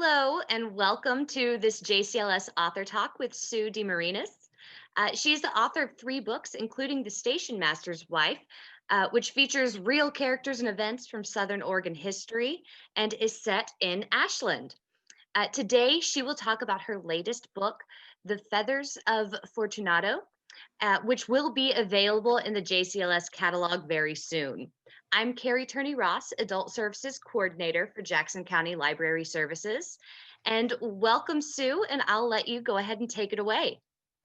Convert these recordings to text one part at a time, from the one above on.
Hello, and welcome to this JCLS Author Talk with Sue DeMarinis. She's the author of 3 books, including The Station Master's Wife, which features real characters and events from Southern Oregon history and is set in Ashland. Today, she will talk about her latest book, The Feathers of Fortunato, which will be available in the JCLS catalog very soon. I'm Carrie Turney-Ross, Adult Services Coordinator for Jackson County Library Services. And welcome, Sue, and I'll let you go ahead and take it away.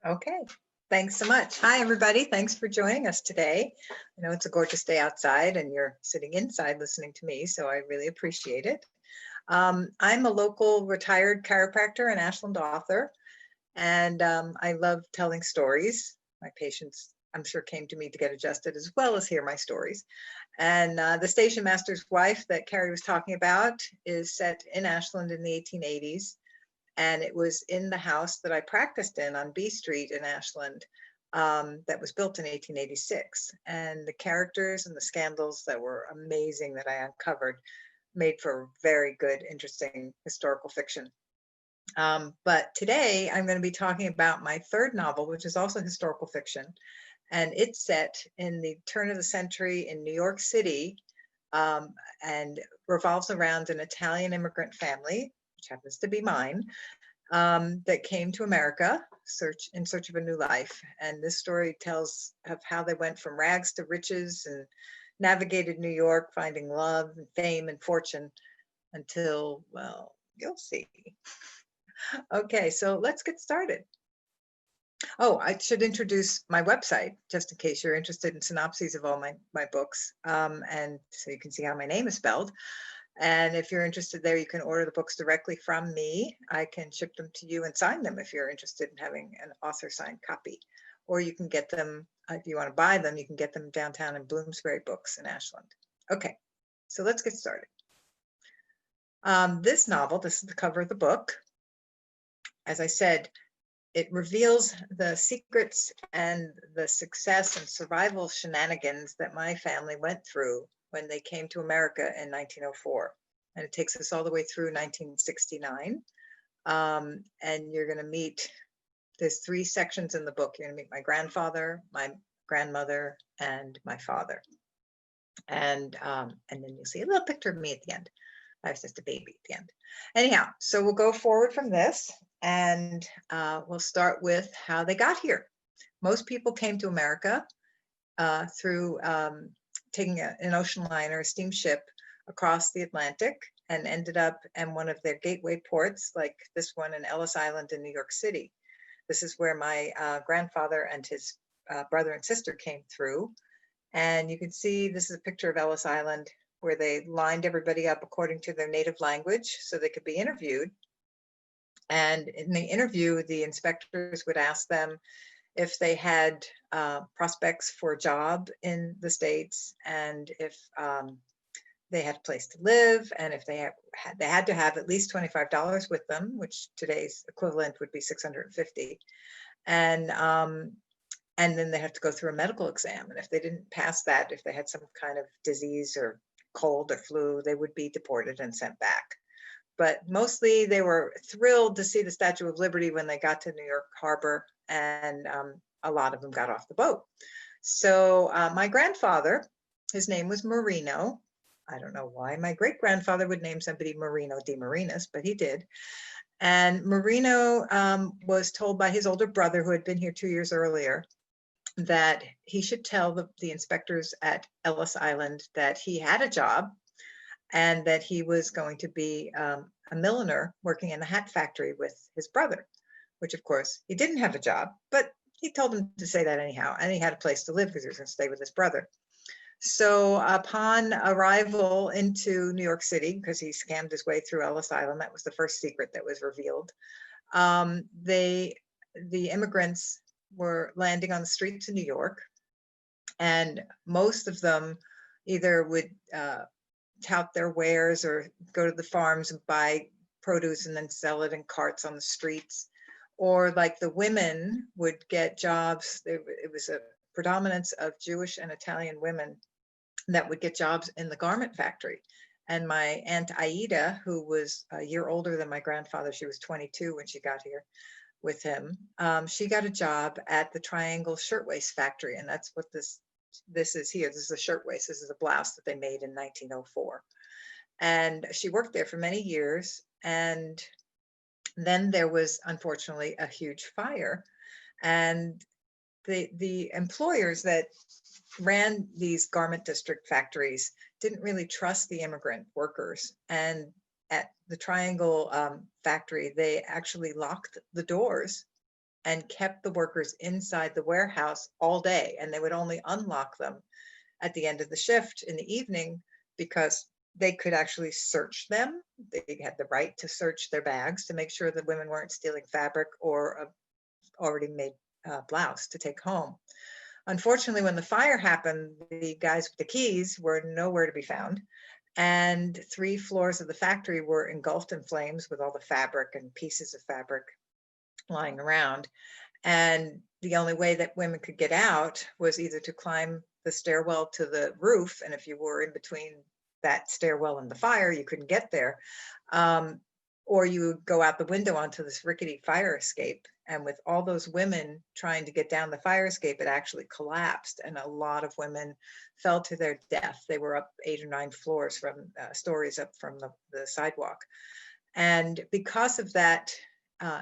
Okay, thanks so much. Hi, everybody. Thanks for joining us today. I know it's a gorgeous day outside and you're sitting inside listening to me, so I really appreciate it. I'm a local retired chiropractor and Ashland author, and I love telling stories. My patients, I'm sure, came to me to get adjusted as well as hear my stories. And The Station Master's Wife that Carrie was talking about is set in Ashland in the 1880s. And it was in the house that I practiced in on B Street in Ashland that was built in 1886. And the characters and the scandals that were amazing that I uncovered made for very good, interesting historical fiction. But today I'm going to be talking about my 3rd novel, which is also historical fiction. And it's set in the turn of the century in New York City and revolves around an Italian immigrant family, which happens to be mine, that came to America in search of a new life. And this story tells of how they went from rags to riches and navigated New York, finding love and fame and fortune until, well, you'll see. Okay, so let's get started. Oh, I should introduce my website, just in case you're interested in synopses of all my books, and so you can see how my name is spelled. And if you're interested there, you can order the books directly from me. I can ship them to you and sign them if you're interested in having an author signed copy. Or you can get them, if you want to buy them, you can get them downtown in Bloomsbury Books in Ashland. Okay, so let's get started. This novel, this is the cover of the book. As I said, it reveals the secrets and the success and survival shenanigans that my family went through when they came to America in 1904. And it takes us all the way through 1969. And you're going to meet, there's 3 sections in the book. You're going to meet my grandfather, my grandmother, and my father. And then you'll see a little picture of me at the end. I was just a baby at the end. Anyhow, so we'll go forward from this and we'll start with how they got here. Most people came to America through taking an ocean liner, a steamship across the Atlantic, and ended up in one of their gateway ports, like this one in Ellis Island in New York City. This is where my grandfather and his brother and sister came through. And you can see this is a picture of Ellis Island where they lined everybody up according to their native language so they could be interviewed. And in the interview, the inspectors would ask them if they had prospects for a job in the States, and if they had a place to live, and if they had to have at least $25 with them, which today's equivalent would be $650. And then they have to go through a medical exam. And if they didn't pass that, if they had some kind of disease or cold or flu, they would be deported and sent back. But mostly they were thrilled to see the Statue of Liberty when they got to New York Harbor, and a lot of them got off the boat. So my grandfather, his name was Marino. I don't know why my great-grandfather would name somebody Marino DeMarinis, but he did. And Marino was told by his older brother, who had been here 2 years earlier, that he should tell the inspectors at Ellis Island that he had a job and that he was going to be a milliner working in a hat factory with his brother, which of course he didn't have a job, but he told him to say that anyhow. And he had a place to live because he was going to stay with his brother. So upon arrival into New York City, because he scammed his way through Ellis Island, that was the first secret that was revealed. The immigrants were landing on the streets of New York, and most of them either would tout their wares or go to the farms and buy produce and then sell it in carts on the streets, or like the women would get jobs. It was a predominance of Jewish and Italian women that would get jobs in the garment factory. And my Aunt Aida, who was a year older than my grandfather, she was 22 when she got here with him. She got a job at the Triangle Shirtwaist Factory, and that's what this is here. This is a shirtwaist. This is a blouse that they made in 1904. And she worked there for many years. And then there was, unfortunately, a huge fire. And the employers that ran these garment district factories didn't really trust the immigrant workers. And at the Triangle factory, they actually locked the doors and kept the workers inside the warehouse all day. And they would only unlock them at the end of the shift in the evening, because they could actually search them. They had the right to search their bags to make sure that women weren't stealing fabric or a already made blouse to take home. Unfortunately, when the fire happened, the guys with the keys were nowhere to be found. And 3 floors of the factory were engulfed in flames with all the fabric and pieces of fabric lying around. And the only way that women could get out was either to climb the stairwell to the roof. And if you were in between that stairwell and the fire, you couldn't get there. Or you would go out the window onto this rickety fire escape. And with all those women trying to get down the fire escape, it actually collapsed. And a lot of women fell to their death. They were up 8 or 9 floors from stories up from the sidewalk. And because of that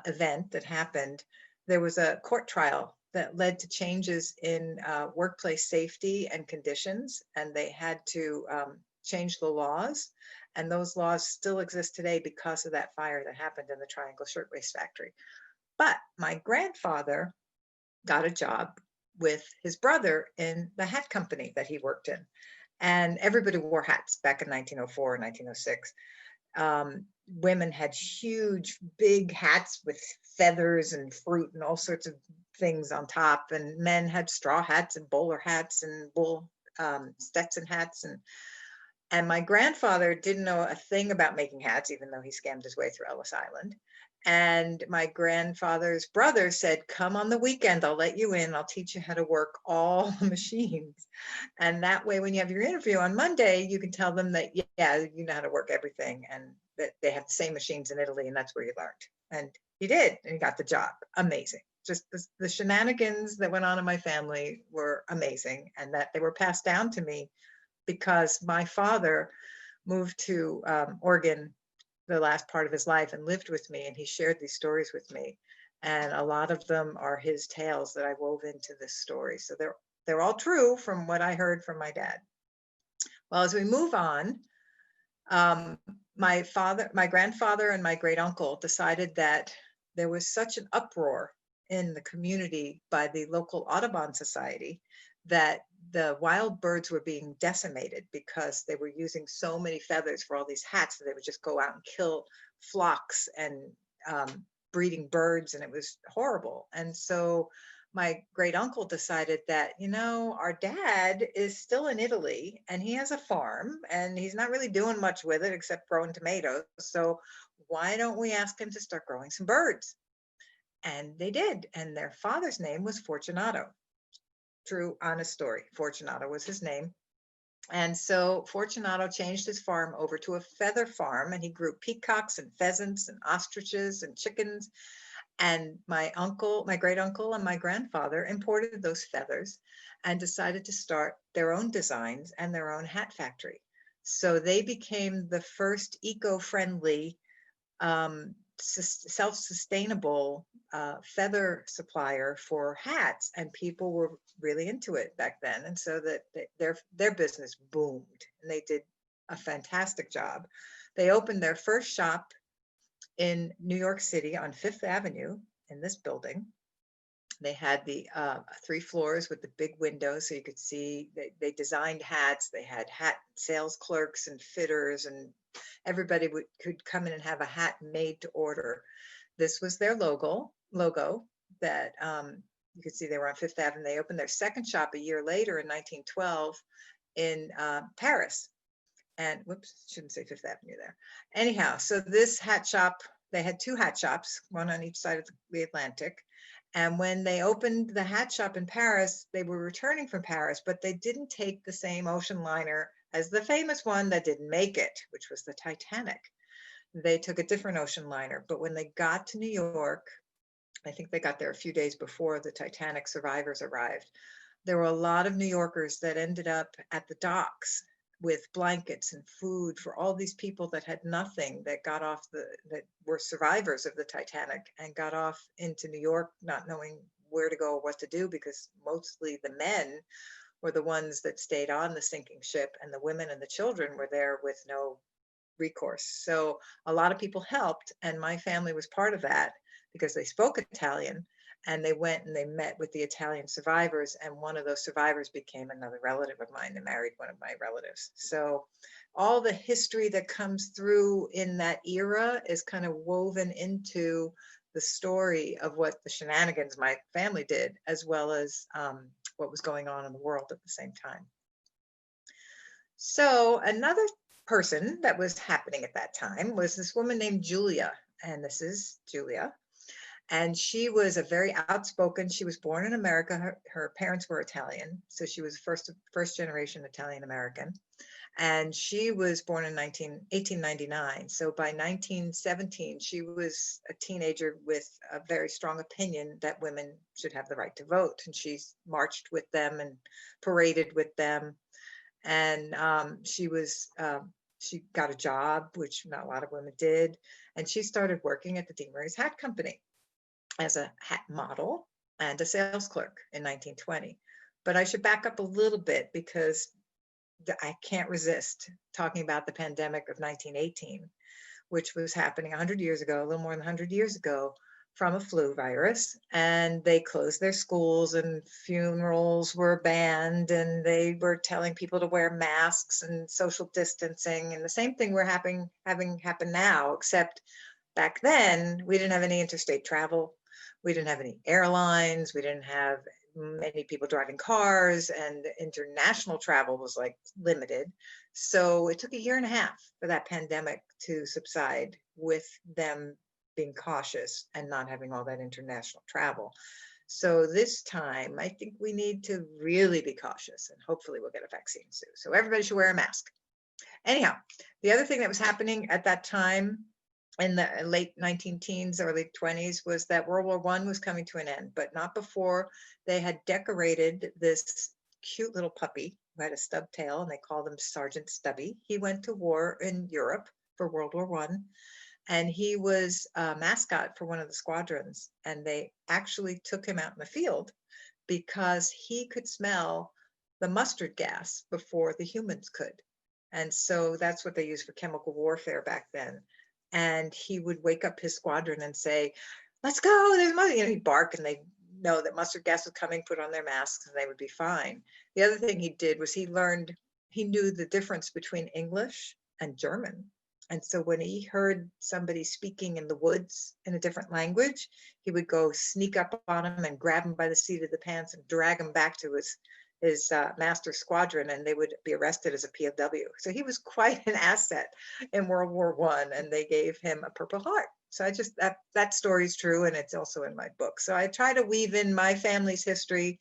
event that happened, there was a court trial that led to changes in workplace safety and conditions. And they had to change the laws. And those laws still exist today because of that fire that happened in the Triangle Shirtwaist Factory. But my grandfather got a job with his brother in the hat company that he worked in. And everybody wore hats back in 1904 and 1906. Women had huge, big hats with feathers and fruit and all sorts of things on top. And men had straw hats and bowler hats and wool Stetson hats. And my grandfather didn't know a thing about making hats, even though he scammed his way through Ellis Island. And my grandfather's brother said, come on the weekend, I'll let you in. I'll teach you how to work all the machines. And that way, when you have your interview on Monday, you can tell them that, yeah, you know how to work everything, and that they have the same machines in Italy, and that's where you learned. And he did, and he got the job. Amazing. Just the shenanigans that went on in my family were amazing, and that they were passed down to me because my father moved to Oregon the last part of his life and lived with me, and he shared these stories with me. And a lot of them are his tales that I wove into this story. So they're all true from what I heard from my dad. Well, as we move on, my grandfather and my great uncle decided that there was such an uproar in the community by the local Audubon Society that the wild birds were being decimated because they were using so many feathers for all these hats that they would just go out and kill flocks and breeding birds, and it was horrible. And so my great uncle decided that, you know, our dad is still in Italy and he has a farm and he's not really doing much with it except growing tomatoes. So why don't we ask him to start growing some birds? And they did. And their father's name was Fortunato. True, honest story. Fortunato was his name. And so Fortunato changed his farm over to a feather farm, and he grew peacocks and pheasants and ostriches and chickens. And my uncle, my great uncle, and my grandfather imported those feathers and decided to start their own designs and their own hat factory. So they became the first eco-friendly, self-sustainable feather supplier for hats, and people were really into it back then. And so that their business boomed, and they did a fantastic job. They opened their first shop in New York City on Fifth Avenue in this building. They had the 3 floors with the big windows so you could see. They designed hats. They had hat sales clerks and fitters, and everybody could come in and have a hat made to order. This was their logo that you could see. They were on Fifth Avenue. They opened their second shop a year later in 1912 in Paris. And whoops, shouldn't say Fifth Avenue there. Anyhow, so this hat shop, they had 2 hat shops, one on each side of the Atlantic. And when they opened the hat shop in Paris, they were returning from Paris, but they didn't take the same ocean liner as the famous one that didn't make it, which was the Titanic. They took a different ocean liner, but when they got to New York, I think they got there a few days before the Titanic survivors arrived. There were a lot of New Yorkers that ended up at the docks with blankets and food for all these people that had nothing, that got off that were survivors of the Titanic and got off into New York, not knowing where to go or what to do, because mostly the men were the ones that stayed on the sinking ship, and the women and the children were there with no recourse. So a lot of people helped, and my family was part of that because they spoke Italian, and they went and they met with the Italian survivors, and one of those survivors became another relative of mine. They married one of my relatives. So all the history that comes through in that era is kind of woven into the story of what the shenanigans my family did, as well as what was going on in the world at the same time. So another person that was happening at that time was this woman named Julia, and this is Julia. And she was a very outspoken, she was born in America. Her parents were Italian, so she was first generation Italian American. And she was born in 1899. So by 1917, she was a teenager with a very strong opinion that women should have the right to vote. And she marched with them and paraded with them. And she got a job, which not a lot of women did. And she started working at the DeMarinis Hat Company as a hat model and a sales clerk in 1920. But I should back up a little bit because I can't resist talking about the pandemic of 1918, which was happening 100 years ago, a little more than 100 years ago, from a flu virus. And they closed their schools, and funerals were banned, and they were telling people to wear masks and social distancing. And the same thing we're having happen now, except back then we didn't have any interstate travel. We didn't have any airlines. We didn't have many people driving cars, and international travel was like limited. So it took a year and a half for that pandemic to subside, with them being cautious and not having all that international travel. So this time, I think we need to really be cautious, and hopefully we'll get a vaccine soon. So everybody should wear a mask. Anyhow, the other thing that was happening at that time in the late 19 teens, early 20s, was that World War I was coming to an end, but not before they had decorated this cute little puppy who had a stub tail, and they called him Sergeant Stubby. He went to war in Europe for World War I, and he was a mascot for one of the squadrons. And they actually took him out in the field because he could smell the mustard gas before the humans could. And so that's what they used for chemical warfare back then. And he would wake up his squadron and say, "Let's go, there's mustard." You know, he'd bark, and they'd know that mustard gas was coming, put on their masks, and they would be fine. The other thing he did was he knew the difference between English and German. And so when he heard somebody speaking in the woods in a different language, he would go sneak up on him and grab him by the seat of the pants and drag him back to his master squadron, and they would be arrested as a POW. So he was quite an asset in World War I, and they gave him a Purple Heart. So that story is true, and it's also in my book. So I try to weave in my family's history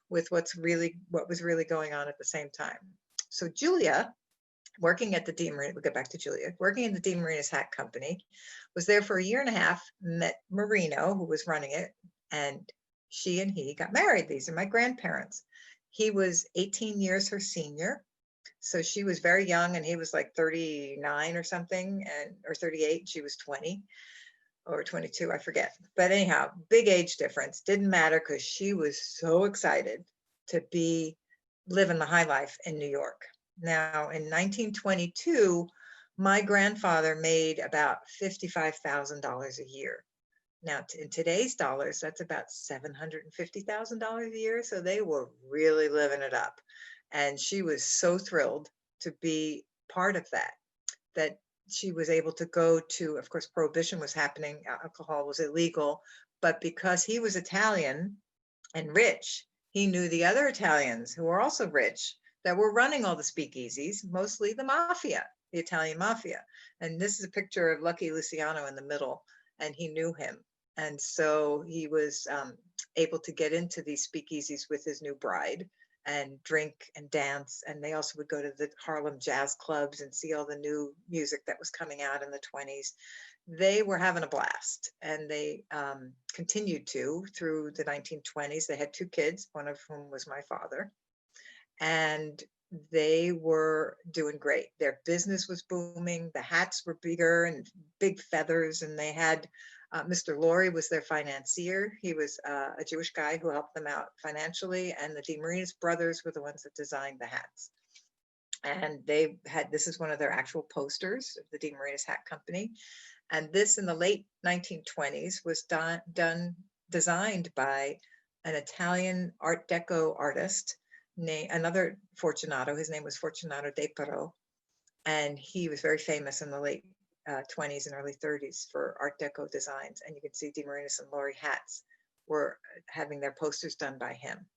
with what was really going on at the same time. So Julia, working at the DeMarinis, we'll get back to Julia, working in the DeMarinis Hat Company, was there for a year and a half, met Marino, who was running it, and she and he got married. These are my grandparents. He was 18 years her senior. So she was very young, and he was like 39 or something, or 38. She was 20 or 22, I forget. But anyhow, big age difference. Didn't matter, because she was so excited to be living the high life in New York. Now, in 1922, my grandfather made about $55,000 a year. Now, in today's dollars, that's about $750,000 a year. So they were really living it up. And she was so thrilled to be part of that she was able to go to, of course, Prohibition was happening, alcohol was illegal, but because he was Italian and rich, he knew the other Italians who were also rich that were running all the speakeasies, mostly the mafia, the Italian mafia. And this is a picture of Lucky Luciano in the middle, and he knew him. And so he was able to get into these speakeasies with his new bride and drink and dance. And they also would go to the Harlem jazz clubs and see all the new music that was coming out in the 20s. They were having a blast, and they continued to through the 1920s. They had 2 kids, one of whom was my father, and they were doing great. Their business was booming. The hats were bigger and big feathers, and they had Mr. Laurie was their financier. He was a Jewish guy who helped them out financially, and the DeMarinis brothers were the ones that designed the hats. And they had, this is one of their actual posters of the DeMarinis Hat Company. And this in the late 1920s was designed by an Italian Art Deco artist, another Fortunato. His name was Fortunato de Pero, and he was very famous in the late 20s and early 30s for Art Deco designs. And you can see DeMarinis and Laurie hats were having their posters done by him.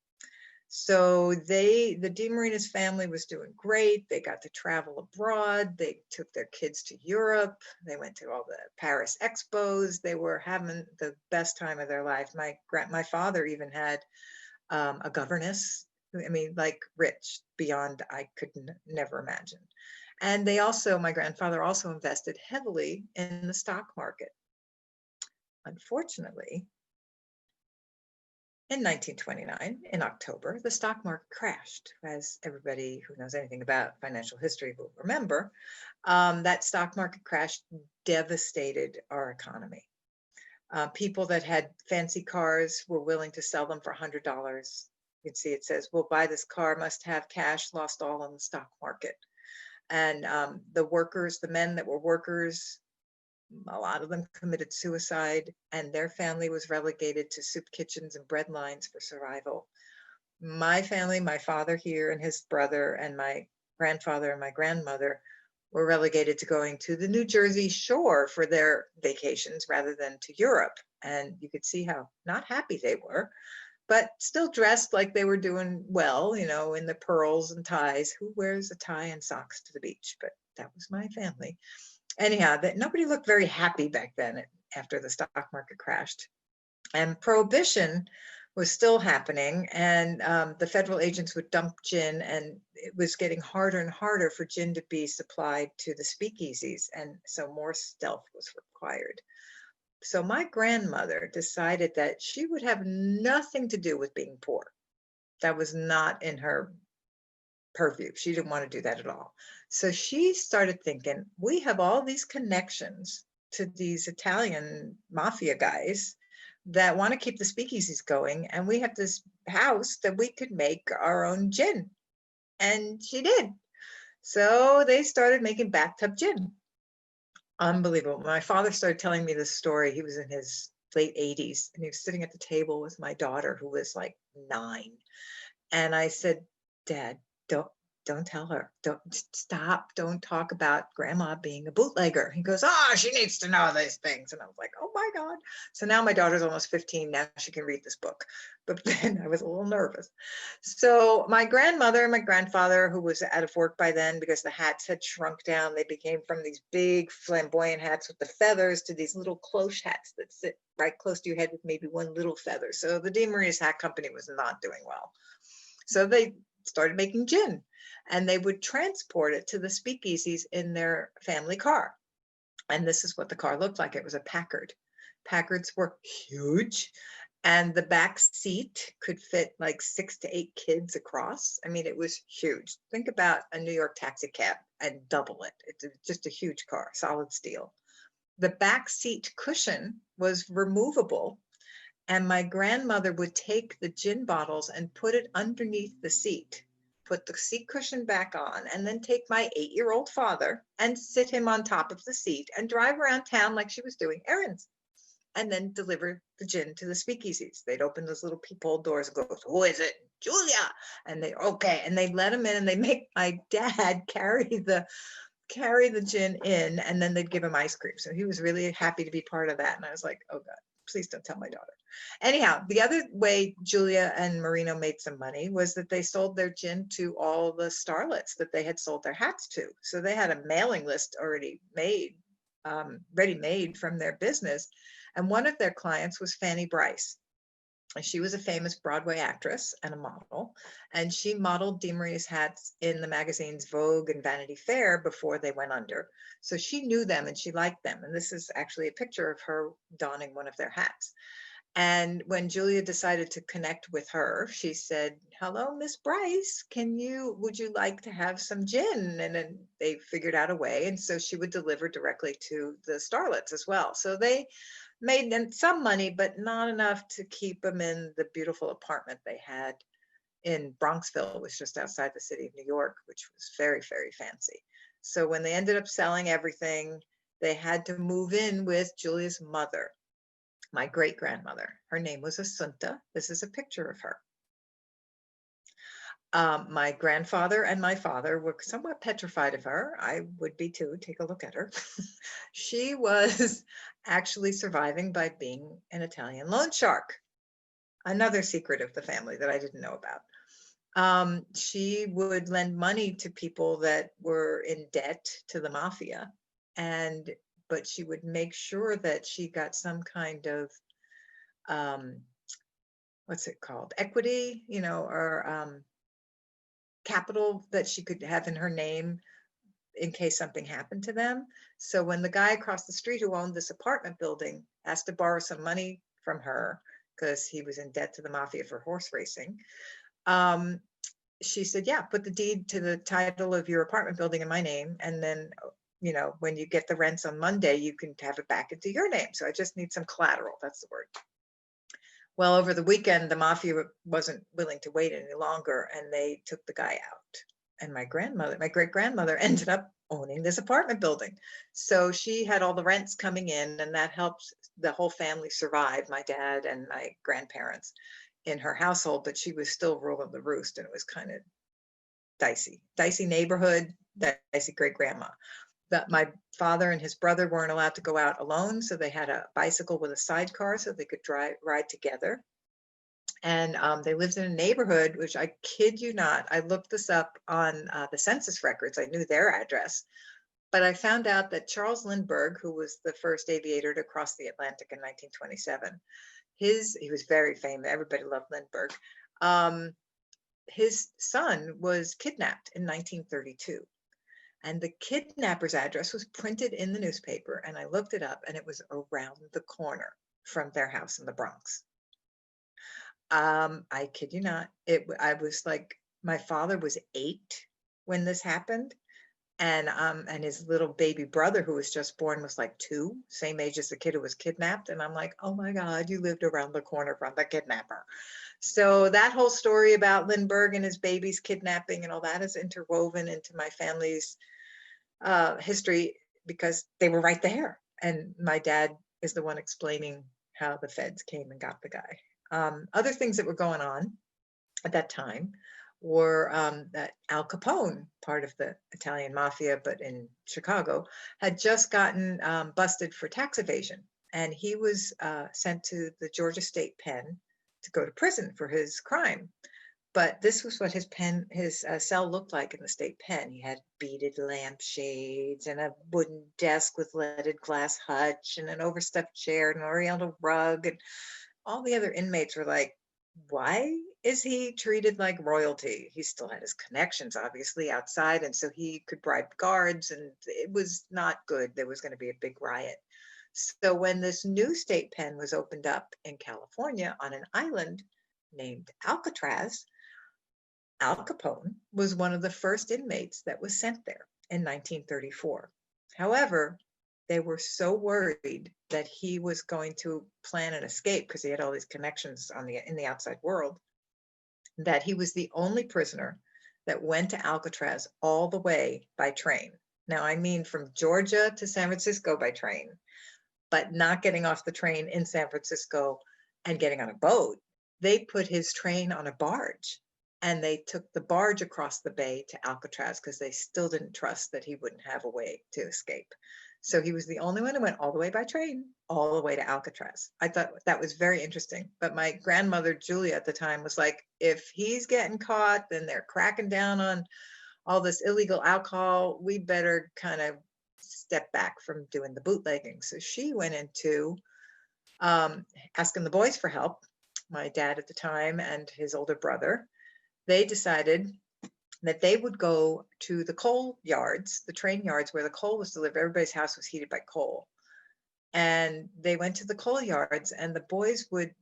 So the DeMarinis family was doing great. They got to travel abroad. They took their kids to Europe. They went to all the Paris expos. They were having the best time of their life. My father even had a governess. I mean, like rich beyond I could never imagine. And they also, my grandfather also invested heavily in the stock market. Unfortunately, in 1929, in October, the stock market crashed. As everybody who knows anything about financial history will remember, that stock market crash devastated our economy. People that had fancy cars were willing to sell them for $100. You can see it says, "We'll buy this car, must have cash, lost all on the stock market." And the workers, the men that were workers, a lot of them committed suicide, and their family was relegated to soup kitchens and bread lines for survival. My family, my father here and his brother and my grandfather and my grandmother were relegated to going to the New Jersey shore for their vacations rather than to Europe. And you could see how not happy they were, but still dressed like they were doing well, you know, in the pearls and ties. Who wears a tie and socks to the beach? But that was my family. Anyhow, that nobody looked very happy back then after the stock market crashed. And Prohibition was still happening, and the federal agents would dump gin, and it was getting harder and harder for gin to be supplied to the speakeasies, and so more stealth was required. So my grandmother decided that she would have nothing to do with being poor. That was not in her purview. She didn't want to do that at all. So she started thinking, we have all these connections to these Italian mafia guys that want to keep the speakeasies going, and we have this house that we could make our own gin. And she did. So they started making Bathtub Gin. Unbelievable. My father started telling me this story. He was in his late 80s, and he was sitting at the table with my daughter, who was like 9. And I said, "Dad, don't tell her. Don't stop. Don't talk about grandma being a bootlegger." He goes, "Oh, she needs to know these things." And I was like, "Oh my God." So now my daughter's almost 15. Now she can read this book. But then I was a little nervous. So my grandmother and my grandfather, who was out of work by then because the hats had shrunk down, they became from these big flamboyant hats with the feathers to these little cloche hats that sit right close to your head with maybe one little feather. So the DeMarinis Hat Company was not doing well. So they started making gin, and they would transport it to the speakeasies in their family car. And this is what the car looked like. It was a Packard. Packards were huge, and the back seat could fit like 6 to 8 kids across. I mean, it was huge. Think about a New York taxi cab and double it. It's just a huge car, solid steel. The back seat cushion was removable, and my grandmother would take the gin bottles and put it underneath the seat, put the seat cushion back on, and then take my 8-year-old father and sit him on top of the seat and drive around town like she was doing errands, and then deliver the gin to the speakeasies. They'd open those little peephole doors and go, "Who is it? Julia." And they, okay. And they let him in, and they make my dad carry the gin in, and then they'd give him ice cream. So he was really happy to be part of that. And I was like, "Oh God, please don't tell my daughter." Anyhow, the other way Julia and Marino made some money was that they sold their gin to all the starlets that they had sold their hats to. So they had a mailing list already made, ready-made from their business. And one of their clients was Fanny Bryce. She was a famous Broadway actress and a model, and she modeled DeMarinis hats in the magazines Vogue and Vanity Fair before they went under. So she knew them and she liked them. And this is actually a picture of her donning one of their hats. And when Julia decided to connect with her, she said, "Hello, Miss Bryce, would you like to have some gin?" And then they figured out a way. And so she would deliver directly to the starlets as well. So they made them some money, but not enough to keep them in the beautiful apartment they had in Bronxville, which was just outside the city of New York, which was very, very fancy. So when they ended up selling everything, they had to move in with Julia's mother, my great grandmother. Her name was Asunta. This is a picture of her. My grandfather and my father were somewhat petrified of her. I would be too. Take a look at her. She was actually surviving by being an Italian loan shark. Another secret of the family that I didn't know about. She would lend money to people that were in debt to the mafia, but she would make sure that she got some kind of what's it called, equity, or capital that she could have in her name in case something happened to them. So when the guy across the street who owned this apartment building asked to borrow some money from her because he was in debt to the mafia for horse racing, she said, "Yeah, put the deed to the title of your apartment building in my name, and then when you get the rents on Monday, you can have it back into your name. So I just need some collateral." That's the word. Well, over the weekend, the mafia wasn't willing to wait any longer, and they took the guy out. And my great grandmother, ended up owning this apartment building. So she had all the rents coming in, and that helped the whole family survive, my dad and my grandparents, in her household. But she was still ruling the roost, and it was kind of dicey neighborhood, dicey great grandma. That my father and his brother weren't allowed to go out alone, so they had a bicycle with a sidecar so they could ride together. And they lived in a neighborhood, which, I kid you not, I looked this up on the census records. I knew their address, but I found out that Charles Lindbergh, who was the first aviator to cross the Atlantic in 1927, he was very famous. Everybody loved Lindbergh. His son was kidnapped in 1932. And the kidnapper's address was printed in the newspaper, and I looked it up, and it was around the corner from their house in the Bronx. I kid you not. I was like, my father was 8 when this happened, and his little baby brother, who was just born, was like 2, same age as the kid who was kidnapped. And I'm like, oh my God, you lived around the corner from the kidnapper. So that whole story about Lindbergh and his babies kidnapping and all that is interwoven into my family's history, because they were right there. And my dad is the one explaining how the feds came and got the guy. Other things that were going on at that time were that Al Capone, part of the Italian mafia, but in Chicago, had just gotten busted for tax evasion. And he was sent to the Georgia State Pen to go to prison for his crime. But this was what his cell looked like in the state pen. He had beaded lampshades and a wooden desk with leaded glass hutch and an overstuffed chair and an oriental rug. And all the other inmates were like, why is he treated like royalty? He still had his connections, obviously, outside. And so he could bribe guards, and it was not good. There was going to be a big riot. So when this new state pen was opened up in California on an island named Alcatraz, Al Capone was one of the first inmates that was sent there in 1934. However, they were so worried that he was going to plan an escape, because he had all these connections in the outside world, that he was the only prisoner that went to Alcatraz all the way by train. Now, I mean from Georgia to San Francisco by train, but not getting off the train in San Francisco and getting on a boat. They put his train on a barge, and they took the barge across the bay to Alcatraz because they still didn't trust that he wouldn't have a way to escape. So he was the only one who went all the way by train, all the way to Alcatraz. I thought that was very interesting. But my grandmother, Julia, at the time was like, if he's getting caught, then they're cracking down on all this illegal alcohol. We better kind of step back from doing the bootlegging. So she went into asking the boys for help. my dad at the time and his older brother, they decided that they would go to the coal yards, the train yards where the coal was delivered. Everybody's house was heated by coal. And they went to the coal yards, and the boys would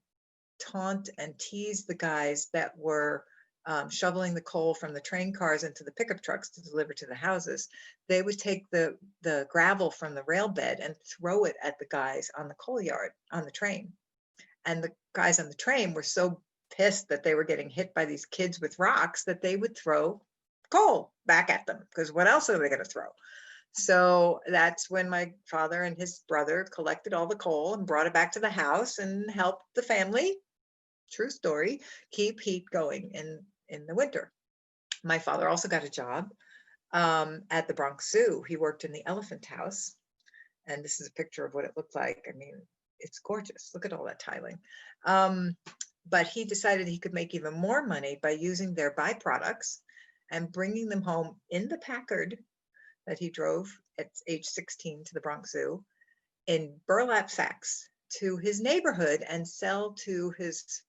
taunt and tease the guys that were shoveling the coal from the train cars into the pickup trucks to deliver to the houses. They would take the gravel from the rail bed and throw it at the guys on the coal yard on the train. And the guys on the train were so pissed that they were getting hit by these kids with rocks that they would throw coal back at them, because what else are they going to throw? So that's when my father and his brother collected all the coal and brought it back to the house and helped the family, true story, keep heat going in the winter. My father also got a job at the Bronx Zoo. He worked in the elephant house. And this is a picture of what it looked like. I mean, it's gorgeous. Look at all that tiling. But he decided he could make even more money by using their byproducts and bringing them home in the Packard that he drove at age 16 to the Bronx Zoo in burlap sacks to his neighborhood and sell to his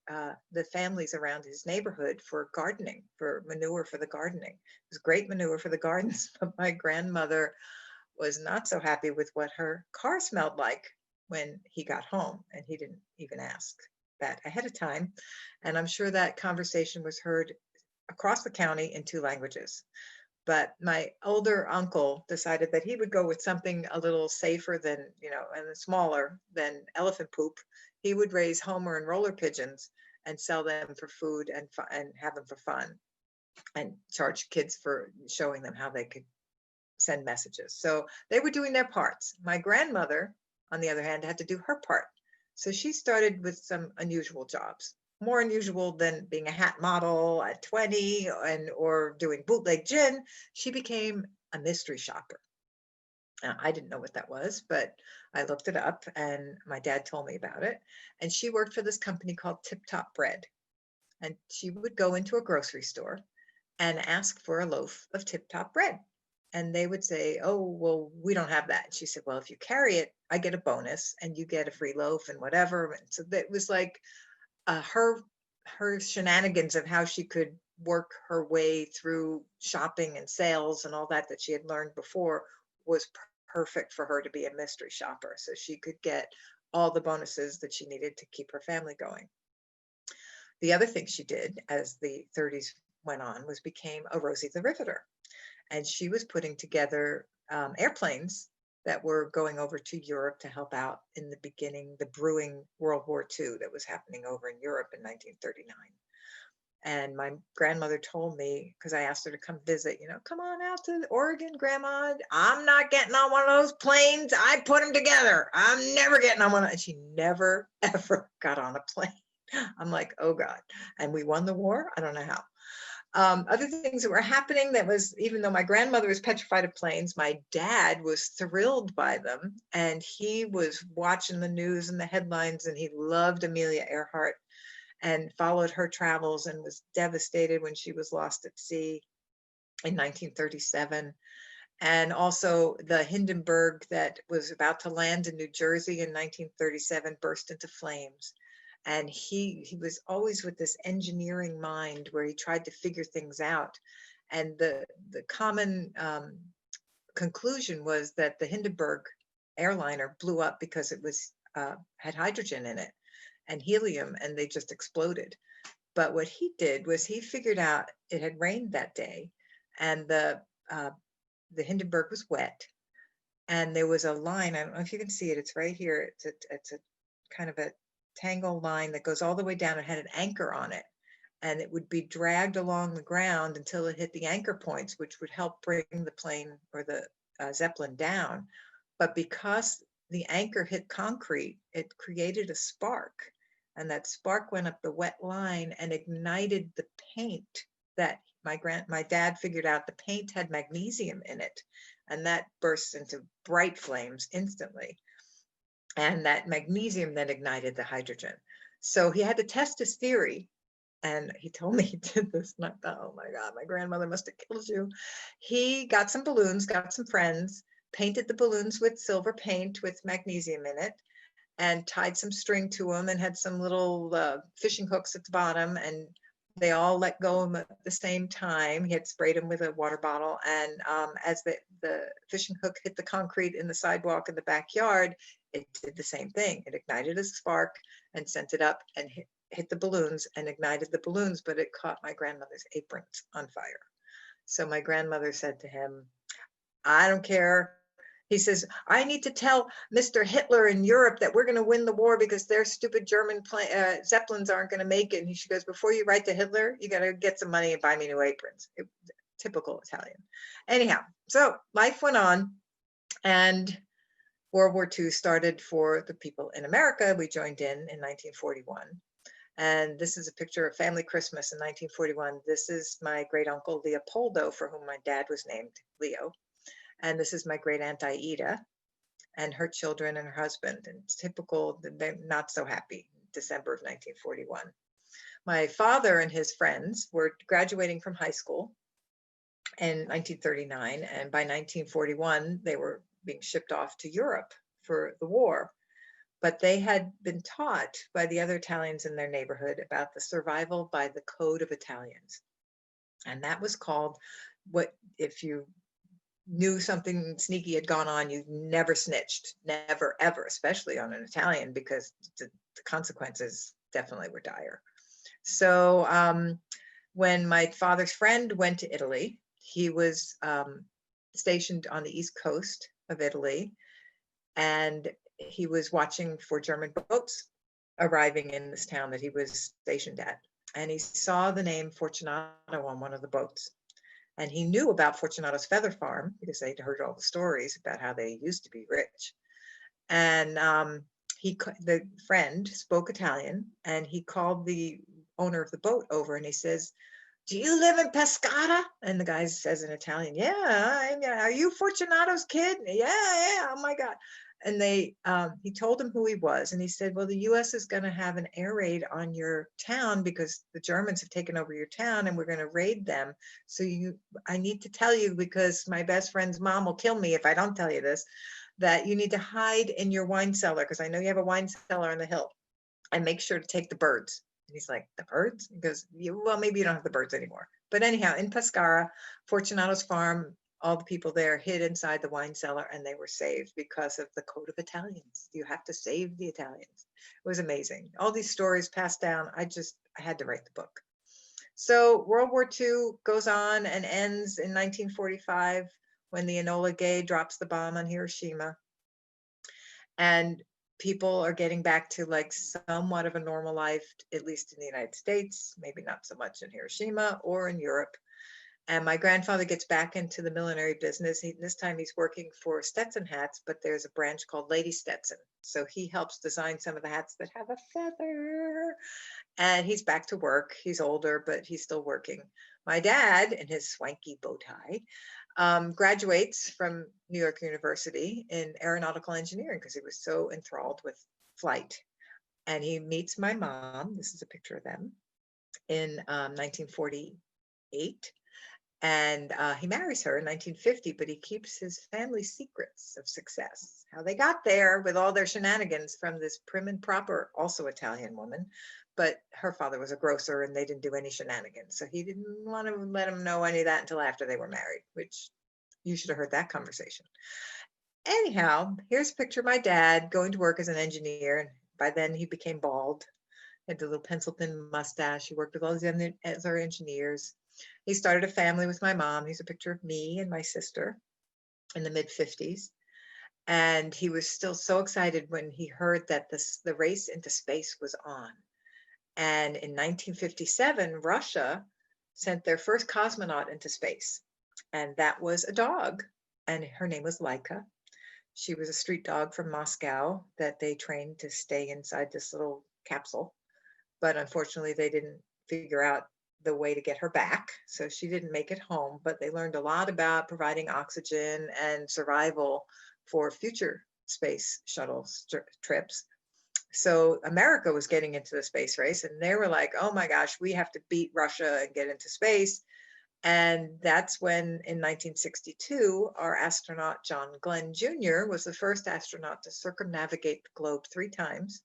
the families around his neighborhood for gardening, for manure for the gardening. It was great manure for the gardens, but my grandmother was not so happy with what her car smelled like when he got home, and he didn't even ask that ahead of time. And I'm sure that conversation was heard across the county in 2 languages. But my older uncle decided that he would go with something a little safer than, and smaller than elephant poop. He would raise Homer and roller pigeons and sell them for food and have them for fun, and charge kids for showing them how they could send messages. So they were doing their parts. My grandmother, on the other hand, had to do her part. So she started with some unusual jobs, more unusual than being a hat model at 20 or doing bootleg gin. She became a mystery shopper. Now, I didn't know what that was, but I looked it up and my dad told me about it. And she worked for this company called Tip Top Bread. And she would go into a grocery store and ask for a loaf of Tip Top bread. And they would say, oh, well, we don't have that. And she said, well, if you carry it, I get a bonus and you get a free loaf and whatever. And so that was like her shenanigans of how she could work her way through shopping and sales and all that she had learned before was perfect for her to be a mystery shopper. So she could get all the bonuses that she needed to keep her family going. The other thing she did as the 30s went on was became a Rosie the Riveter. And she was putting together airplanes that were going over to Europe to help out in the beginning, the brewing World War II that was happening over in Europe in 1939. And my grandmother told me, because I asked her to come visit, come on out to Oregon, Grandma. I'm not getting on one of those planes. I put them together. I'm never getting on one. And she never, ever got on a plane. I'm like, oh God. And we won the war. I don't know how. Other things that were happening that was, even though my grandmother was petrified of planes, my dad was thrilled by them. And he was watching the news and the headlines, and he loved Amelia Earhart and followed her travels and was devastated when she was lost at sea in 1937. And also the Hindenburg that was about to land in New Jersey in 1937 burst into flames. And he was always with this engineering mind where he tried to figure things out. And the common conclusion was that the Hindenburg airliner blew up because it was had hydrogen in it and helium, and they just exploded. But what he did was he figured out it had rained that day, and the Hindenburg was wet, and there was a line. I don't know if you can see it. It's right here. It's a kind of a tangle line that goes all the way down. It had an anchor on it, and it would be dragged along the ground until it hit the anchor points, which would help bring the plane or the Zeppelin down. But because the anchor hit concrete, it created a spark, and that spark went up the wet line and ignited the paint that my dad figured out. The paint had magnesium in it, and that burst into bright flames instantly. And that magnesium then ignited the hydrogen. So he had to test his theory. And he told me he did this. And I thought, oh my God, my grandmother must have killed you. He got some balloons, got some friends, painted the balloons with silver paint with magnesium in it, and tied some string to them and had some little fishing hooks at the bottom, and they all let go of him at the same time. He had sprayed him with a water bottle, and as the fishing hook hit the concrete in the sidewalk in the backyard, it did the same thing. It ignited a spark and sent it up and hit the balloons and ignited the balloons, but it caught my grandmother's aprons on fire. So my grandmother said to him, I don't care. He says, I need to tell Mr. Hitler in Europe that we're going to win the war because their stupid German Zeppelins aren't going to make it. And she goes, before you write to Hitler, you got to get some money and buy me new aprons. Typical Italian. Anyhow, so life went on, and World War II started for the people in America. We joined in 1941. And this is a picture of family Christmas in 1941. This is my great uncle Leopoldo, for whom my dad was named Leo. And this is my great aunt Aida and her children and her husband. And it's typical, they're not so happy, December of 1941. My father and his friends were graduating from high school in 1939. And by 1941, they were being shipped off to Europe for the war. But they had been taught by the other Italians in their neighborhood about the survival by the code of Italians. And that was called, what if you knew something sneaky had gone on, you never snitched, never, ever, especially on an Italian, because the consequences definitely were dire. So when my father's friend went to Italy, he was stationed on the East Coast of Italy, and he was watching for German boats arriving in this town that he was stationed at. And he saw the name Fortunato on one of the boats. And he knew about Fortunato's feather farm because they'd heard all the stories about how they used to be rich. And the friend spoke Italian, and he called the owner of the boat over and he says, do you live in Pescara? And the guy says in Italian, yeah, are you Fortunato's kid? Yeah, oh my God. And he told him who he was. And he said, well, the US is going to have an air raid on your town because the Germans have taken over your town and we're going to raid them. So I need to tell you, because my best friend's mom will kill me if I don't tell you this, that you need to hide in your wine cellar, because I know you have a wine cellar on the hill, and make sure to take the birds. And he's like, the birds? He goes, well, maybe you don't have the birds anymore. But anyhow, in Pescara, Fortunato's farm, all the people there hid inside the wine cellar, and they were saved because of the code of Italians. You have to save the Italians. It was amazing. All these stories passed down. I had to write the book. So World War II goes on and ends in 1945 when the Enola Gay drops the bomb on Hiroshima. And people are getting back to like somewhat of a normal life, at least in the United States, maybe not so much in Hiroshima or in Europe. And my grandfather gets back into the millinery business. This time he's working for Stetson hats, but there's a branch called Lady Stetson. So he helps design some of the hats that have a feather. And he's back to work. He's older, but he's still working. My dad, in his swanky bow tie, graduates from New York University in aeronautical engineering because he was so enthralled with flight. And he meets my mom. This is a picture of them in 1948. And he marries her in 1950, but he keeps his family secrets of success, how they got there with all their shenanigans from this prim and proper, also Italian woman. But her father was a grocer and they didn't do any shenanigans. So he didn't want to let him know any of that until after they were married, which you should have heard that conversation. Anyhow, here's a picture of my dad going to work as an engineer. And by then he became bald, had a little pencil thin mustache. He worked with all these other engineers. He started a family with my mom. Here's a picture of me and my sister in the mid-50s. And he was still so excited when he heard that the race into space was on. And in 1957, Russia sent their first cosmonaut into space. And that was a dog. And her name was Laika. She was a street dog from Moscow that they trained to stay inside this little capsule. But unfortunately, they didn't figure out the way to get her back. So she didn't make it home, but they learned a lot about providing oxygen and survival for future space shuttle trips. So America was getting into the space race and they were like, oh my gosh, we have to beat Russia and get into space. And that's when, in 1962, our astronaut John Glenn Jr. was the first astronaut to circumnavigate the globe 3 times.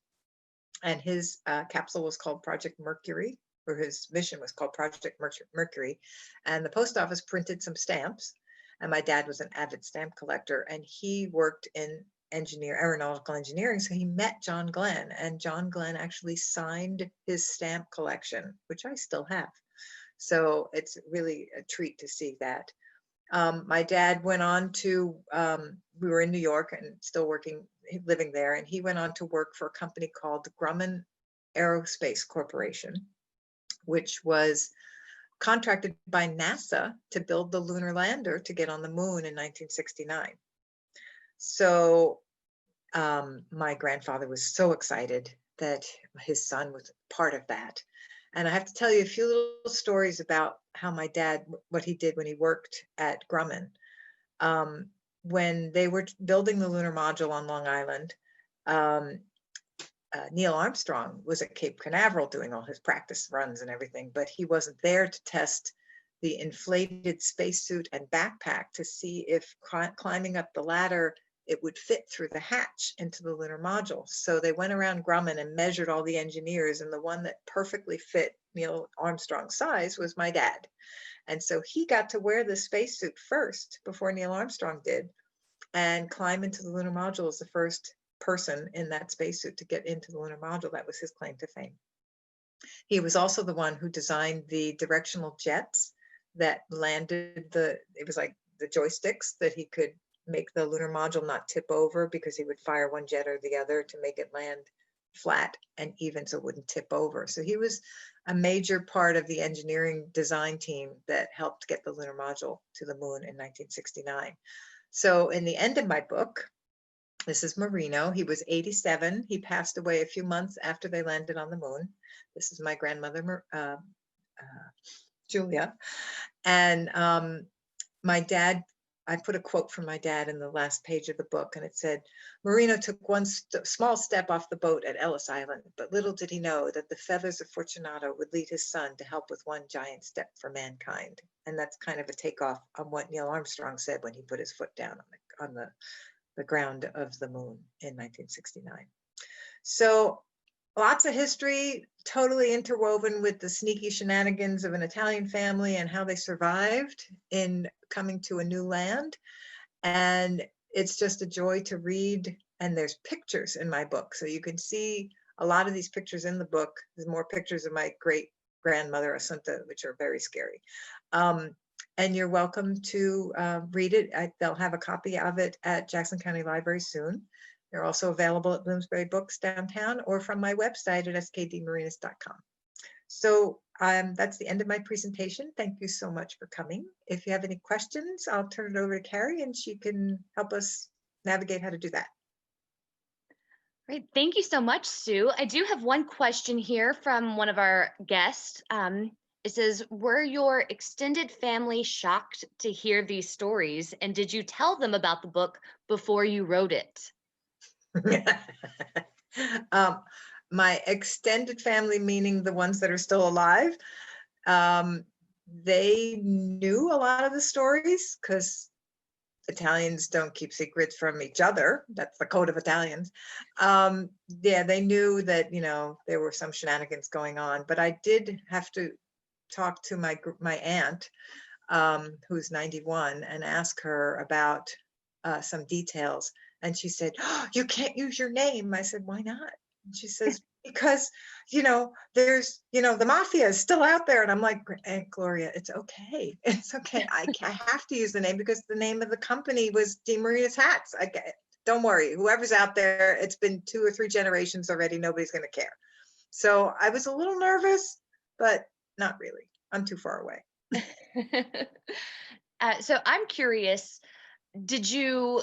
And his capsule was called Project Mercury, or his mission was called Project Mercury. And the post office printed some stamps. And my dad was an avid stamp collector, and he worked in aeronautical engineering. So he met John Glenn, and John Glenn actually signed his stamp collection, which I still have. So it's really a treat to see that. My dad went on to, we were in New York and still living there, and he went on to work for a company called Grumman Aerospace Corporation, which was contracted by NASA to build the Lunar Lander to get on the moon in 1969. So my grandfather was so excited that his son was part of that. And I have to tell you a few little stories about how my dad, what he did when he worked at Grumman. When they were building the lunar module on Long Island, Neil Armstrong was at Cape Canaveral doing all his practice runs and everything, but he wasn't there to test the inflated spacesuit and backpack to see if climbing up the ladder, it would fit through the hatch into the lunar module. So they went around Grumman and measured all the engineers, and the one that perfectly fit Neil Armstrong's size was my dad. And so he got to wear the spacesuit first before Neil Armstrong did, and climb into the lunar module as the first person in that spacesuit to get into the lunar module. That was his claim to fame. He was also the one who designed the directional jets that landed it was like the joysticks that he could make the lunar module not tip over, because he would fire one jet or the other to make it land flat and even so it wouldn't tip over. So he was a major part of the engineering design team that helped get the lunar module to the moon in 1969. So in the end of my book, this is Marino. He was 87. He passed away a few months after they landed on the moon. This is my grandmother, Julia. And my dad, I put a quote from my dad in the last page of the book, and it said, Marino took one small step off the boat at Ellis Island, but little did he know that the Feathers of Fortunato would lead his son to help with one giant step for mankind. And that's kind of a takeoff on what Neil Armstrong said when he put his foot down on the ground of the moon in 1969. So lots of history, totally interwoven with the sneaky shenanigans of an Italian family and how they survived in coming to a new land. And it's just a joy to read. And there's pictures in my book. So you can see a lot of these pictures in the book. There's more pictures of my great grandmother, Asunta, which are very scary. And you're welcome to read it. They'll have a copy of it at Jackson County Library soon. They're also available at Bloomsbury Books downtown or from my website at skdmarinis.com. So that's the end of my presentation. Thank you so much for coming. If you have any questions, I'll turn it over to Carrie and she can help us navigate how to do that. Great. Thank you so much, Sue. I do have one question here from one of our guests. It says, were your extended family shocked to hear these stories? And did you tell them about the book before you wrote it? My extended family, meaning the ones that are still alive, they knew a lot of the stories because Italians don't keep secrets from each other. That's the code of Italians. Yeah, they knew that, there were some shenanigans going on, but I did have to talk to my aunt, who's 91, and ask her about some details. And she said, oh, you can't use your name. I said, why not? And she says, because, there's, the mafia is still out there. And I'm like, Aunt Gloria, it's okay. It's okay. I have to use the name because the name of the company was DeMarinis Hats. Don't worry, whoever's out there, it's been 2 or 3 generations already. Nobody's going to care. So I was a little nervous, but not really. I'm too far away. So I'm curious, did you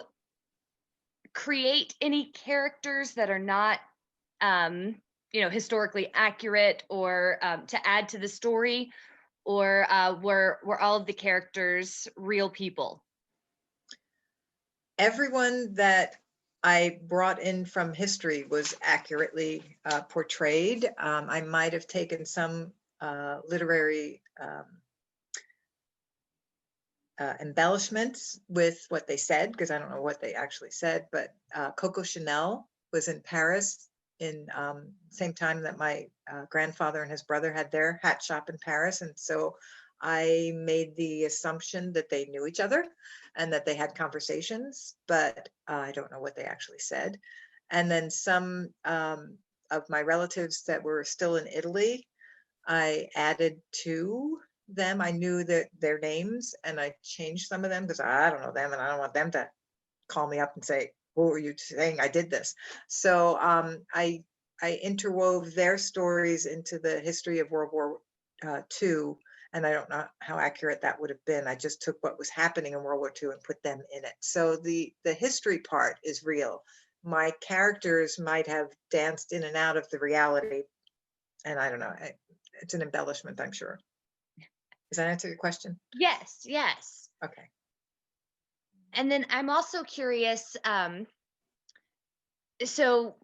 create any characters that are not, historically accurate or to add to the story, or were all of the characters real people? Everyone that I brought in from history was accurately portrayed. I might have taken some literary embellishments with what they said, because I don't know what they actually said, but Coco Chanel was in Paris in same time that my grandfather and his brother had their hat shop in Paris. And so I made the assumption that they knew each other and that they had conversations, but I don't know what they actually said. And then some of my relatives that were still in Italy, I added to them. I knew that their names and I changed some of them because I don't know them and I don't want them to call me up and say, "Who are you saying I did this?" So I interwove their stories into the history of World War II, and I don't know how accurate that would have been. I just took what was happening in World War II and put them in it. So the history part is real. My characters might have danced in and out of the reality, and I don't know. It's an embellishment, I'm sure. Does that answer your question? Yes, yes. Okay. And then I'm also curious, so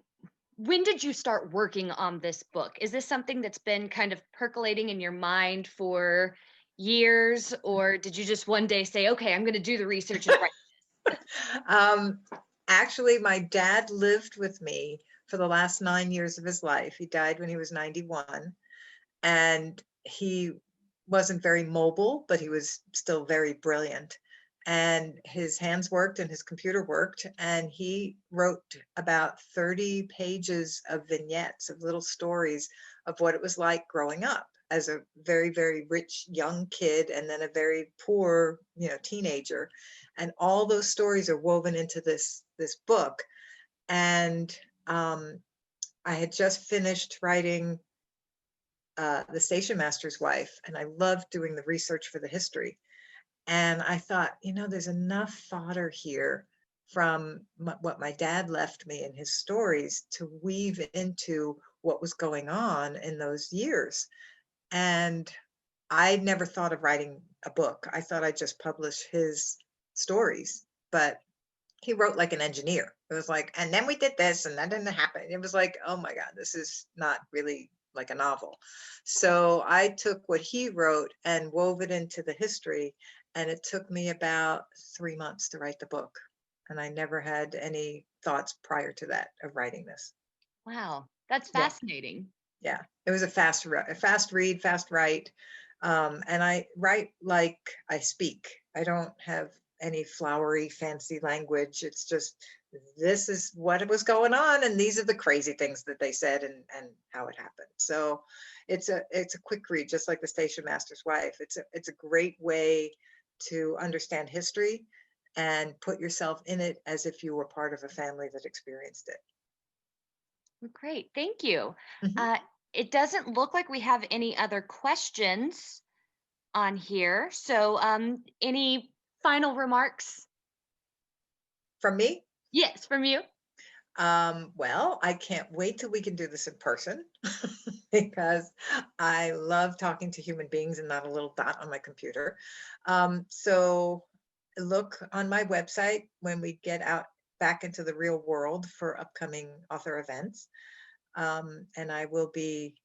when did you start working on this book? Is this something that's been kind of percolating in your mind for years, or did you just one day say, okay, I'm going to do the research and write? um, Actually, my dad lived with me for the last 9 years of his life. He died when he was 91, and he wasn't very mobile, but he was still very brilliant. And his hands worked and his computer worked, and he wrote about 30 pages of vignettes of little stories of what it was like growing up as a very, very rich young kid and then a very poor, teenager. And all those stories are woven into this book. And I had just finished writing The Station Master's Wife, and I loved doing the research for the history. And I thought, there's enough fodder here from what my dad left me in his stories to weave into what was going on in those years. And I never thought of writing a book. I thought I'd just publish his stories, but he wrote like an engineer. It was like, and then we did this and that didn't happen. It was like, oh my God, this is not really like a novel. So I took what he wrote and wove it into the history. And it took me about 3 months to write the book. And I never had any thoughts prior to that of writing this. Wow, that's Yeah. fascinating. Yeah. It was a fast read, fast write. And I write like I speak. I don't have any flowery, fancy language. It's just, this is what was going on, and these are the crazy things that they said and how it happened. So it's a quick read, just like The Station Master's Wife. It's a great way to understand history and put yourself in it as if you were part of a family that experienced it. Great, thank you. Mhm. It doesn't look like we have any other questions on here. So, any final remarks? From me? Yes, from you. Well, I can't wait till we can do this in person because I love talking to human beings and not a little dot on my computer. So look on my website when we get out back into the real world for upcoming author events. And I will be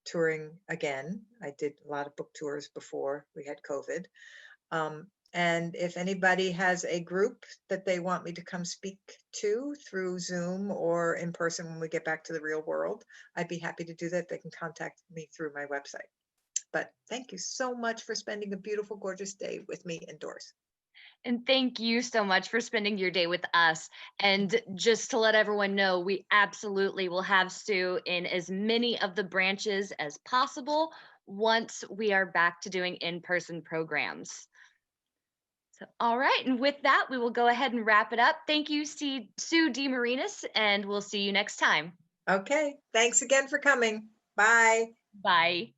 touring again. I did a lot of book tours before we had COVID. And if anybody has a group that they want me to come speak to through Zoom or in person when we get back to the real world, I'd be happy to do that. They can contact me through my website. But thank you so much for spending a beautiful, gorgeous day with me indoors. And thank you so much for spending your day with us. And just to let everyone know, we absolutely will have Sue in as many of the branches as possible once we are back to doing in-person programs. So, all right. And with that, we will go ahead and wrap it up. Thank you, Sue DeMarinis, and we'll see you next time. Okay. Thanks again for coming. Bye. Bye.